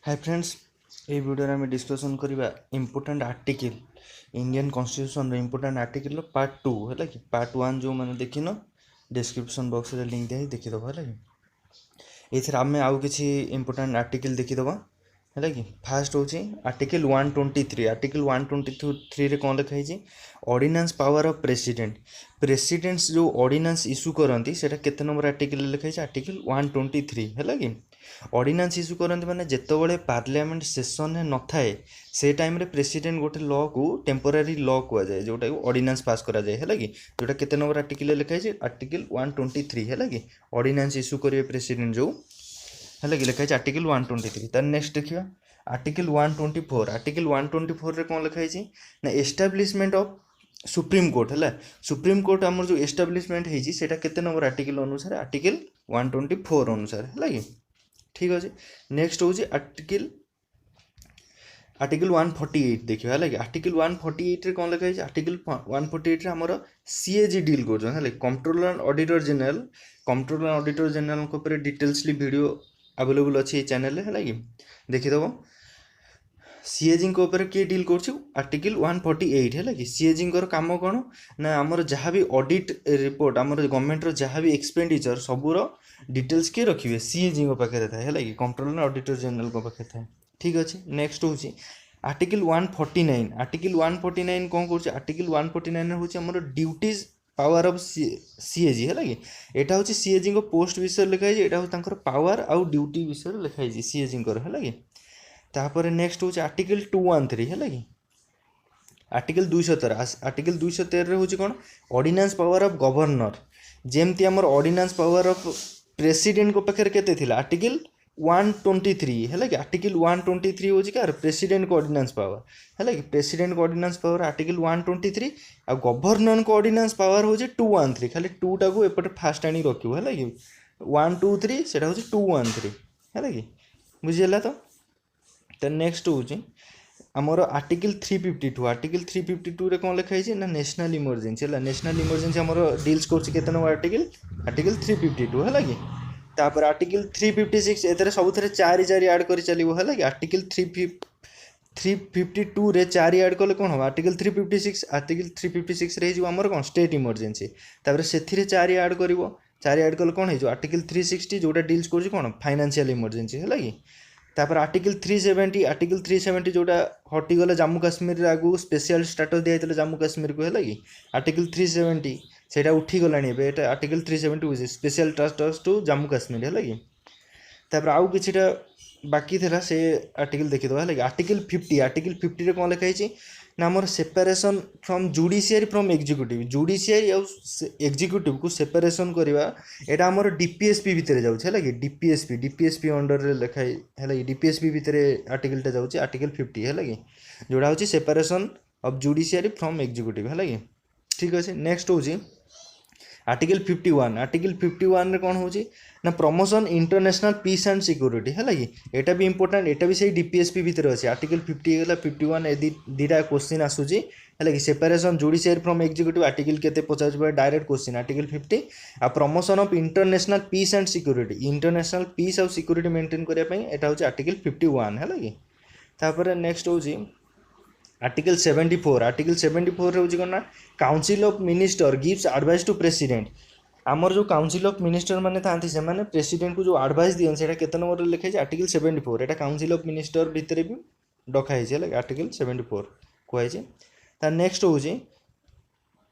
hi friends, ये video आम discussion करवा important article Indian constitution important article part 2 है कि पार्ट 1 जो मैंने देखिन डिस्क्रिप्शन बॉक्स रे लिंक दिखाई देखीदेव है कि ये आम आउ कि इम्पोर्टाट आर्टिकल देखीदेव है कि फास्ट हूँ आर्टिकल 123 आर्टिकल 123 रे कौन लिखाई ordinance power of president presidents जो ऑर्डिनेंस इश्यू करती से केते नंबर आर्टिकल लिखाई आर्टिकल 123 है कि ऑर्डिनेंस इश्यू करते माने जितेबाला पार्लियामेंट सेसन न थाए से टाइम रे प्रेसिडेंट गोटे लॉ को टेम्पोरारी लॉ कहुए जोटा ऑर्डिनेंस पास करा जाए है कि जोटा केते नंबर आर्टिकल लिखाई आर्टिकल 123 है कि ऑर्डिनेंस इश्यू करेंगे प्रेसिडेंट जो है कि लिखाई आर्टिकल 123 तार नेक्स्ट देखिए आर्टिकल 124 आर्टिकल 124 रे कौन लिखाई ना एस्टाब्लिशमेंट ऑफ सुप्रीम कोर्ट है सुप्रीम कोर्ट आमर जो एस्टाब्लिशमेंट होता केते नंबर आर्टिकल अनुसार आर्टिकल 124 अनुसार है कि ठीक अच्छे नेक्स्ट हूँ आर्टिकल आर्टिकल 148 देखिए है कि आर्टिकल 148 रे कौन लिखाई आर्टिकल 148 रे आमर सीएजी डील कर कंट्रोलर एंड ऑडिटर जनरल ऊपर डिटेल्सली वीडियो अवेलेबल अच्छी चैनल है कि देखीदेव सीएजी ऊपर किए डील कर आर्टिकल 148 है कि सीएजी काम कौन ना आमर जहाँ भी ऑडिट रिपोर्ट आमर गवर्नमेंट जहाँ भी एक्सपेंडिचर सबूर डिटेल्स किए रखिए सीएजी पाखे थाए है कि कंट्रोलर ऑडिटर जनरल पाखे थाए ठीक अच्छे नेक्स्ट हूँ आर्टिकल 149 आर्टिकल 149 कौन कर आर्टिकल 149 हूँ आमर ड्यूटीज पावर ऑफ सीएजी है कि यहाँ हूँ सीएजी पोस्ट विषय लिखाई यहाँ हूँ पावर आउ ड्यूटी विषय लिखाई सीएजी है कि तापर नेक्स्ट हूँ आर्टिकल 213 है कि आर्टिकल 213 आर्टिकल 213 हूँ कौन ऑर्डिनेंस पावर ऑफ गवर्नर जेमती आमर ऑर्डिनेंस पावर ऑफ प्रेसिडेंट को पाखे केते आर्टिकल 123 है कि आर्टिकल 123 हूँ क्या प्रेसिडेंट को ऑर्डिनेंस पावर है कि प्रेसिडेंट को ऑर्डिनेंस पावर आर्टिकल 123 आ गवर्नर को ऑर्डिनेंस पावर हूँ 213 खाली 2 टाक एपटे फास्ट आनी रखू है कि 123 से हूँ 213 है कि बुझीगला तो नेक्स्ट हूँ आमर आर्टिकल 352 आर्टिकल 352 रे कौन लिखाई ना नेशनल इमरजेंसी है नेशनल इमरजेंसी आमर डील्स कर नंबर आर्टिकल आर्टिकल 352 है कि तापर आर्टिकल 356 एथरे सबुथरे 4 ऐड कर चलो है कि आर्टिकल 352 रे 4 ऐड कले कौन हम आर्टिकल 356 रे आमर कौन स्टेट इमरजेंसी तापर से 4 ऐड कर 4 ऐड कले कौन हो आर्टिकल 360 जोटा डील्स कर कौन फाइनेंशियल इमरजेंसी है कि तापर आर्टिकल 370 जोटा हटिगला जम्मू काश्मीर आगु स्पेशल स्टेटस दिया जम्मू काश्मीर को है कि आर्टिकल 370 से उठीगला article 370 special status to Jammu Kashmir है कि तापर आउ किछिटा बाकी था से आर्टिकल देखीदेव है कि आर्टिकल 50 रे कौन लिखाई ना आमर separation from judiciary from executive judiciary और एग्जीक्यूटिव को सेपरेशन करवा यहाँ आमर डीपीएसपी भितर जाऊँ है कि डीपीएसपी अंडर रे लिखाई है कि डीपीएसपी भितर आर्टिकलटा जाऊँ आर्टिकल 50 है कि जोड़ा हूँ separation of judiciary from executive है कि ठीक अच्छे नेक्स्ट हूँ आर्टिकल 51 रे कौन होची ना promotion international peace and security है कि यहाँ भी इंपोर्टेंट यहाँ भी सही डीपीएसपी भितर अच्छे आर्टिकल 50 गला 51 ए दीटा क्वेश्चन आसूची है कि separation judiciary from executive article केते पचार डायरेक्ट क्वेश्चन आर्टिकल 50 आ promotion of international peace and security international peace और सिक्योरिटी मेंटेन करने यहाँ हूँ आर्टिकल 51 है कि तापर नेक्स्ट हूँ आर्टिकल 74 हूँ कौन ना council of minister gives advice to president आमर जो काउंसिल ऑफ मिनिस्टर माने थांती से माने प्रेसिडेंट को जो एडवाइस दियन सेटा केते नंबर लिखाई article 74 Etah council of minister भितर भी डकाई है आर्टिकल 74 कहै ता नेक्स्ट हूँ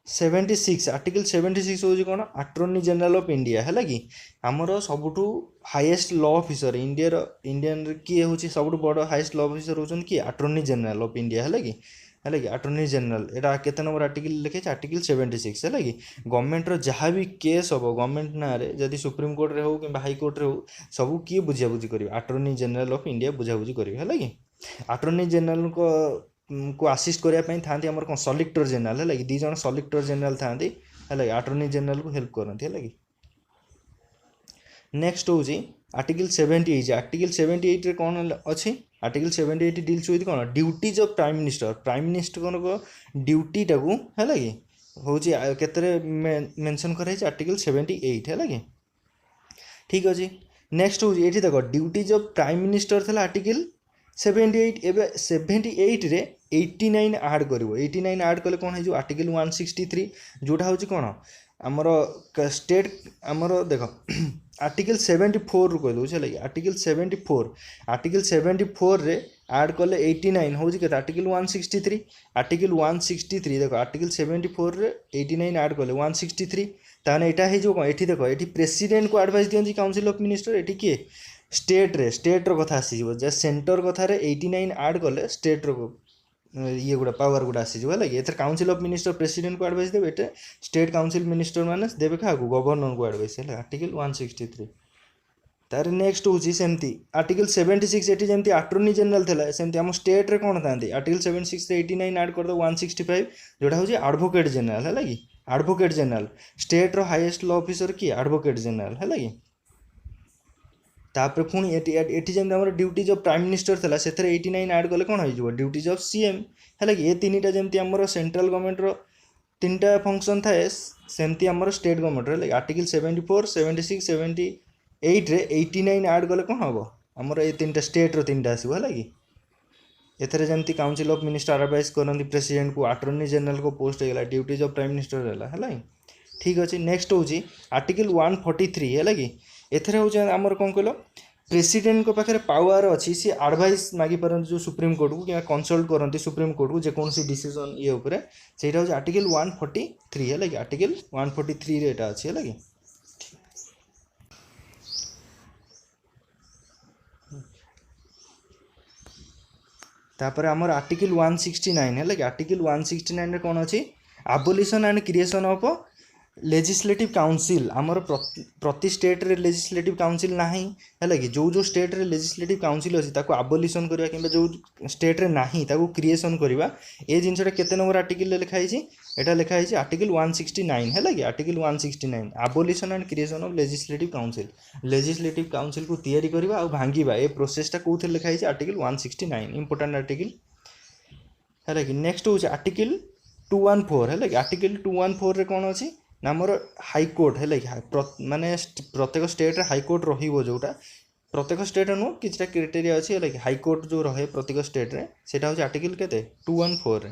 76 आर्टिकल 76 हूँ कौन अटॉर्नी जनरल ऑफ इंडिया है कि आमर सबुठू हाईएस्ट लॉ ऑफिसर इंडियन किए हूँ सब बड़ हाईएस्ट लॉ ऑफिसर होती किए अटॉर्नी जनरल ऑफ इंडिया है कि अटॉर्नी जनरल यहाँ केते नंबर आर्टिकल लिखे आर्टिकल 76 है कि गवर्नमेंट जहाँ भी केस हम गवर्नमेंट ना जदि सुप्रीम कोर्ट रे हो कि हाईकोर्ट रे हो सब किए बुझाबुझी करेंगे अटॉर्नी जनरल ऑफ इंडिया बुझाबुझी करेंगे है कि अटॉर्नी जनरल को आसिस्ट करने था आमर कौन सॉलिसिटर जनरल है कि 2 जन सॉलिसिटर जनरल था है अटॉर्नी जनरल को हेल्प करती है कि नेक्स्ट हूँ आर्टिकल 78 रे कौन अच्छी आर्टिकल 78 डील्स विथ कौन ड्यूटीज ऑफ प्राइम मिनिस्टर को ड्यूटी टाकू है कि हूँ केतरे मेंशन कराई आर्टिकल 78 है कि ठीक अच्छे नेक्स्ट हूँ ये देख ड्यूटीज ऑफ प्राइम मिनिस्टर था आर्टिकल 78 एबे 78 रे 89 ऐड करिवो 89 ऐड कले कोन हे जो आर्टिकल 163 जोटा होची कोन हमर स्टेट हमर देखो आर्टिकल 74 रु कहलु छले आर्टिकल 74 रे ऐड कले 89 होची के आर्टिकल 163 देखो आर्टिकल 74 रे 89 ऐड कले 163 ताने एटा हे जो एठी देखो एठी प्रेसिडेंट को एडवाइस दियंजी काउंसिल ऑफ मिनिस्टर एठी के स्टेट रो कथा आसी जीवो जे सेंटर कथा रे 89 ऐड कले स्टेट रो ये गुड़ा पावर गुड़ा आसी जीवो लागी एथर काउंसिल ऑफ मिनिस्टर प्रेसिडेंट को एडवाइस देबे एटे स्टेट काउंसिल मिनिस्टर माने देबे का गवर्नर को एडवाइस है आर्टिकल 163 तार नेक्स्ट होची सेमती आर्टिकल 76 एटी जेमती अटॉर्नी जनरल थला सेमती हम स्टेट रे कोन थांती आर्टिकल 76 रे 89 ऐड कर दो 165 जोटा होची एडवोकेट जनरल है लागी एडवोकेट जनरल स्टेट रो हाईएस्ट लॉ ऑफिसर की एडवोकेट जनरल है लागी तापर पुणी एटी जेमती हमर ड्यूटीज ऑफ प्राइम मिनिस्टर थला सेथरे 89 ऐड कले कोन होई जबो ड्यूटीज ऑफ सीएम है लागी ए तीनटा जेमती हमर सेंट्रल गवर्नमेंट रो तीनटा फंक्शन थाए सेमती हमर स्टेट गवर्नमेंट रे लागी आर्टिकल 74 76 78 रे 89 ऐड कले कोन हबो हमर ए तीनटा स्टेट रो तीनटा आसीबो है लागी एथरे जेमती काउंसिल ऑफ मिनिस्टर एडवाइस करंती प्रेसिडेंट को अटॉर्नी जनरल को पोस्ट हेला ड्यूटीज ऑफ प्राइम मिनिस्टर हेला है लागी ठीक अछि नेक्स्ट होची आर्टिकल 143 है लागी एथरे हो आमर कौन कहल प्रेसिडेंट को पाखे पावर अच्छी सी एडवाइस मागी पारन जो सुप्रीम कोर्ट को क्या कंसल्ट करती सुप्रीम कोर्ट को जेकोसी डिसीजन ये ऊपर से आर्टिकल 143 है लगे आर्टिकल 143 रे एटा अछि है लगे तापर हमर आर्टिकल 169 है लगे आर्टिकल 169 रे कोन अछि abolition and creation of legislative council आमर प्रति स्टेट रे लेजिस्लेटिव काउंसिल नाही है कि जो जो स्टेट रे लेजिस्लेटिव काउंसिल अछि ताको एबोलिशन करबा किबा जो स्टेट रे नाही ताको क्रिएशन करबा ए जिनसटा केते नंबर आर्टिकल ले लिखा हिची एटा लिखा हिची आर्टिकल 169 है कि article 169 abolition and creation of legislative council को तैयारी करबा आ भांगीबा ए प्रोसेसटा कोथे लिखा हिची आर्टिकल 169 इंपोर्टेंट आर्टिकल है कि नेक्स्ट हो आर्टिकल 214 है कि आर्टिकल 214 रे कोन अछि नामर हाईकोर्ट है माने प्रत्येक स्टेट रे हाईकोर्ट रहिबो जोटा प्रत्येक स्टेट नु किछटा क्राइटेरिया अछि है हाईकोर्ट जो रहे प्रत्येक स्टेट रे सेटा होछि आर्टिकल केते 214 रे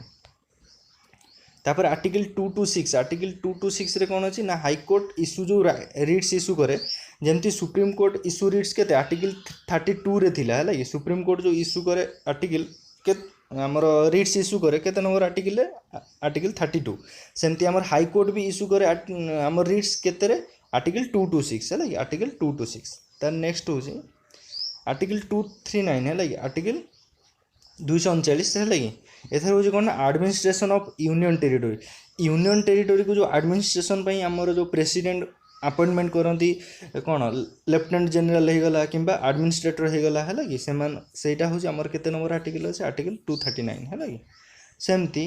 तापर आर्टिकल 226 रे कोन अछि ना हाईकोर्ट इशू जो रिट्स इशू करे जेमति सुप्रीम कोर्ट इशू रिट्स केते आर्टिकल 32 रे थिला है सुप्रीम कोर्ट जो इशू करे आर्टिकल के आमर रिट्स इशू करे केते नंबर आर्टिकल आर्टिकल 32 सेमती आमर हाई कोर्ट भी इशू करे आमर रिट्स केते रे आर्टिकल 226 है आर्टिकल 226 तार नेक्स्ट हो आर्टिकल 239 है आर्टिकल 239 है एथर हो कोन एडमिनिस्ट्रेशन ऑफ यूनियन टेरिटोरी को जो एडमिनिस्ट्रेशन पई आमर जो प्रेसिडेंट अपॉइंटमेंट करती कौन लेफ्टिनेंट जनरल हो गला कि एडमिनिस्ट्रेटर हो गला है कि सेटा हूँ आमर केते नंबर आर्टिकल अच्छे आर्टिकल 239 है कि सेमती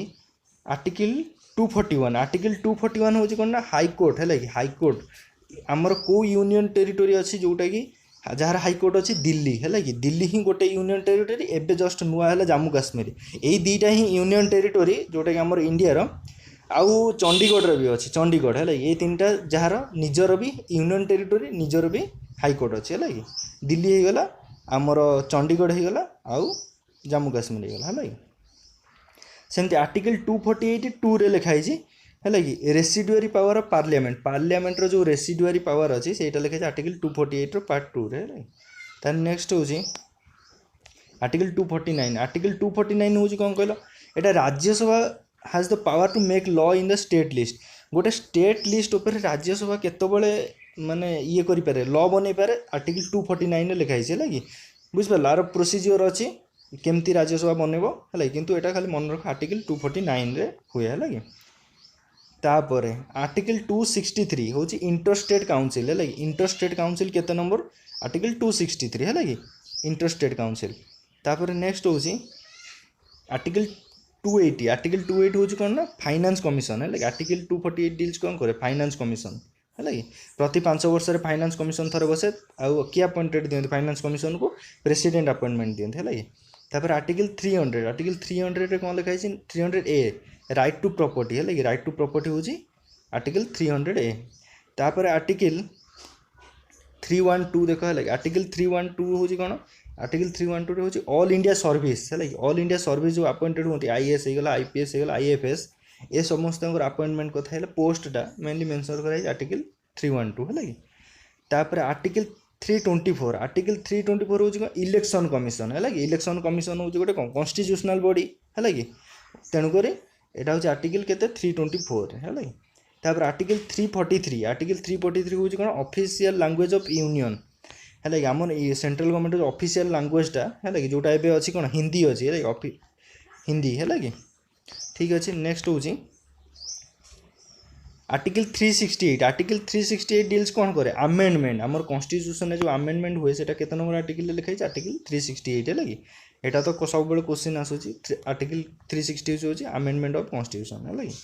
आर्टिकल 241 हूँ कौन ना हाईकोर्ट है कि हाईकोर्ट आमर को यूनियन टेरिटोरी अच्छी जोटा कि जार हाईकोर्ट अच्छी दिल्ली है कि दिल्ली ही गोटे यूनियन टेरिटोरी एवं जस्ट नुआ है जम्मू काश्मीर यही दुईटा ही यूनियन टेरिटोरी जोटा कि आमर इंडिया आउ चंडीगढ़ भी अच्छी चंडीगढ़ है ये तीन टा जार निजर भी यूनियन टेरिटोरी निजर भी हाईकोर्ट अच्छे है कि दिल्ली हो गला आमर चंडीगढ़ हो गला आउ जम्मू काश्मीर हो गला है सेमती आर्टिकल 248 रे लिखाई है कि रेसिडुआरी पावर ऑफ पार्लियामेंट रो जो रेसिडुआरी पावर अच्छी से लिखाई आर्टिकल 248 पार्ट 2 रे तार नेक्स्ट हो आर्टिकल 249 हूँ कौन कहल एटा Rajya Sabha has the power to make law in the state list गोटे स्टेट लिस्ट उपर राज्यसभा केतबले माने ये करि पारे लॉ बनै पारे आर्टिकल 249 रे लिखाई छै कि बुझ पार लार प्रोसीजर अछि केमती राज्यसभा बनेबो हला किंतु एटा खाली मन रख आर्टिकल 249 रे हुए हला कि तापरे आर्टिकल 263 होछि इंटरस्टेट काउंसिल हला कि इंटरस्टेट काउंसिल केते नंबर आर्टिकल 263 हला कि इंटरस्टेट काउंसिल तापरे नेक्स्ट होछि आर्टिकल 280 आर्टिकल 280 हूँ कौन ना फाइनेंस कमिशन है आर्टिकल 248 डील्स कौन करे फाइनेंस कमिशन है कि प्रति 5 वर्ष रे फाइनेंस कमिशन थरे बसे आउ किए अपॉइंटेड दियंती फाइनेंस कमिशन को प्रेसिडेंट अपॉइंटमेंट दियंती है कि तापर आर्टिकल 300 रे कौन लिखाई 300 ए राइट टू प्रॉपर्टी है कि राइट टू प्रॉपर्टी हूँ आर्टिकल 300 ए तापर 312 देख है आर्टिकल 312 हूँ कौन आर्टिकल 312 हूँ ऑल इंडिया सर्विस है ऑल इंडिया सर्विस जो अपॉइंटेड होती आईएएस होगा आईपीएस होगा आईएफएस ये समस्त अपॉइंटमेंट कथा है पोस्टा मेनली मेंशन कराई आर्टिकल 312 है तापर आर्टिकल 324 आर्टिकल 324 हूँ इलेक्शन कमिशन है इलेक्शन कमिशन हूँ गोटे कौन कन्स्टिट्यूशनल बॉडी है कि तेणुक यहाँ हूँ आर्टिकल के 324 है तापर आर्टिकल 343 हूँ कौन ऑफिशियल लैंग्वेज ऑफ यूनियन है आम सेंट्रल गवर्नमेंट ऑफिशियल लैंग्वेजटा है जोटा एवं अच्छी कौन हिंदी अच्छी है हिंदी है कि ठीक अच्छे नेक्स्ट हूँ आर्टिकल 368 डील्स कौन करे अमेंडमेंट आमर कन्स्टिट्यूशन जो अमेंडमेंट हुए से केते नंबर आर्टिकल लिखाई आर्टिकल 368 है कि यहाँ तो सब क्वेश्चन आसूँ आर्टिकल 368 हूँ अमेंडमेंट ऑफ कन्स्टिट्यूशन है कि